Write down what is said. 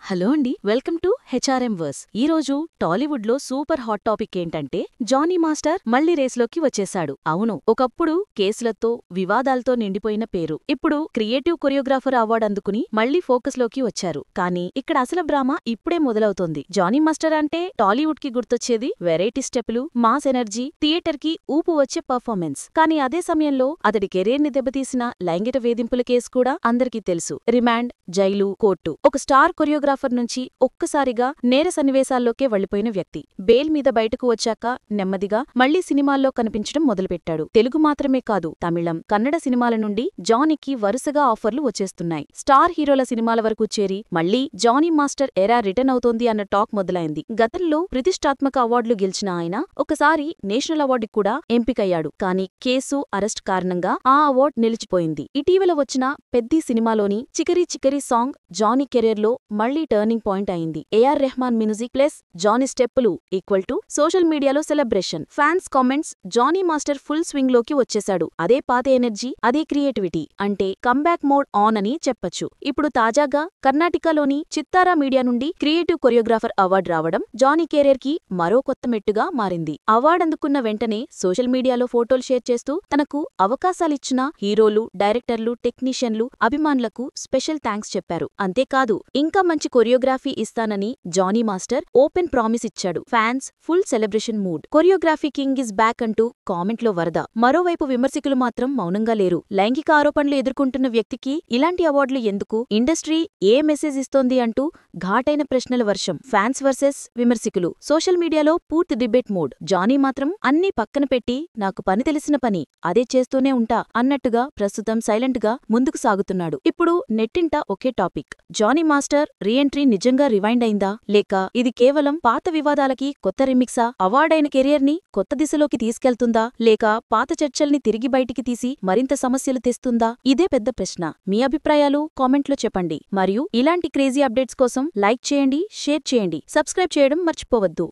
Hello అండి, welcome to HRM verse. ఈ రోజు టాలీవుడ్ లో సూపర్ హాట్ టాపిక్ ఏంటంటే జానీ మాస్టర్ మళ్లీ రేస్లోకి వచ్చేశాడు. అవును, ఒకప్పుడు కేసులతో వివాదాలతో నిండిపోయిన పేరు ఇప్పుడు క్రియేటివ్ కొరియోగ్రాఫర్ అవార్డు అందుకుని మళ్లీ ఫోకస్ లోకి వచ్చారు. కానీ ఇక్కడ అసలు డ్రామా ఇప్పుడే మొదలవుతోంది. జానీ మాస్టర్ అంటే టాలీవుడ్ కి గుర్తొచ్చేది వెరైటీ స్టెప్పులు, మాస్ ఎనర్జీ, థియేటర్ కి ఊపు వచ్చే పర్ఫార్మెన్స్. కానీ అదే సమయంలో అతడి కెరీర్ ని దెబ్బతీసిన లైంగిక వేధింపుల కేసు కూడా అందరికీ తెలుసు. Remand, jail, court. ఒక స్టార్ కొరియోగ్రాఫర్ నుంచి ఒక్కసారిగా నేర సన్నివేశాల్లోకే వెళ్లిపోయిన వ్యక్తి బెయిల్ మీద బయటకు వచ్చాక నెమ్మదిగా మళ్లీ సినిమాల్లో కనిపించడం మొదలుపెట్టాడు. తెలుగు మాత్రమే కాదు, తమిళం, కన్నడ సినిమాల నుండి జానీకి వరుసగా ఆఫర్లు వచ్చేస్తున్నాయి. స్టార్ హీరోల సినిమాల వరకు చేరి మళ్లీ జానీ మాస్టర్ ఎరా రిటర్న్ అవుతోంది అన్న టాక్ మొదలైంది. గతంలో ప్రతిష్టాత్మక అవార్డులు గెలిచిన ఆయన ఒకసారి నేషనల్ అవార్డుకి కూడా ఎంపికయ్యాడు. కానీ కేసు, అరెస్ట్ కారణంగా ఆ అవార్డు నిలిచిపోయింది. ఇటీవల వచ్చిన పెద్ది సినిమాలోని చికరీ చికరీ సాంగ్ జానీ కెరీర్ లో మళ్లీ టర్నింగ్ పాయింట్ అయింది. AR Rahman music plus Jani స్టెప్పులు ఈక్వల్ టు సోషల్ మీడియాలో celebration. Fans comments, Jani master full swing లోకి వచ్చేశాడు. అదే పాత ఎనర్జీ, అదే క్రియేటివిటీ, అంటే కంబ్యాక్ మోడ్ ఆన్ అని చెప్పొచ్చు. ఇప్పుడు తాజాగా కర్ణాటకలోని చిత్తారా మీడియా నుండి క్రియేటివ్ కొరియోగ్రాఫర్ అవార్డు రావడం జానీ కెరీర్ కి మరో కొత్త మెట్టుగా మారింది. అవార్డు అందుకున్న వెంటనే సోషల్ మీడియాలో ఫోటోలు షేర్ చేస్తూ తనకు అవకాశాలిచ్చిన హీరోలు, డైరెక్టర్లు, టెక్నీషియన్లు, అభిమానులకు స్పెషల్ థ్యాంక్స్ చెప్పారు. అంతేకాదు, ఇంకా మంచి కొరియోగ్రఫీ ఇస్తానని జానీ మాస్టర్ ఓపెన్ ప్రామిస్ ఇచ్చాడు. Fans full celebration mood. Choreography king is back అంటూ కామెంట్లో వరద. మరోవైపు విమర్శకులు మాత్రం మౌనంగా లేరు. లైంగిక ఆరోపణలు ఎదుర్కొంటున్న వ్యక్తికి ఇలాంటి అవార్డులు ఎందుకు? ఇండస్ట్రీ ఏ మెసేజ్ ఇస్తోంది అంటూ ఘాటైన ప్రశ్నల వర్షం. ఫ్యాన్స్ వర్సెస్ విమర్శకులు. సోషల్ మీడియాలో పూర్తి డిబేట్ మూడ్. జానీ మాత్రం అన్నీ పక్కన పెట్టి నాకు పని తెలిసిన పని అదే చేస్తూనే ఉంటా అన్నట్టుగా ప్రస్తుతం సైలెంట్ గా ముందుకు సాగుతున్నాడు. ఇప్పుడు నెట్టింట ఒకే టాపిక్. జానీ మాస్టర్ రీఎంట్రీ నిజంగా రివైండ్ అయిందా, లేక ఇది కేవలం పాత వివాదాలకి కొత్త రిమిక్సా? అవార్డైన కెరియర్ ని కొత్త దిశలోకి తీసుకెళ్తుందా, లేక పాత చర్చల్ని తిరిగి బయటికి తీసి మరింత సమస్యలు తెస్తుందా? ఇదే పెద్ద ప్రశ్న. మీ అభిప్రాయాలు కామెంట్లో చెప్పండి. మరియు ఇలాంటి క్రేజీ అప్డేట్స్ కోసం లైక్ చేయండి, షేర్ చేయండి, సబ్స్క్రైబ్ చేయడం మర్చిపోవద్దు.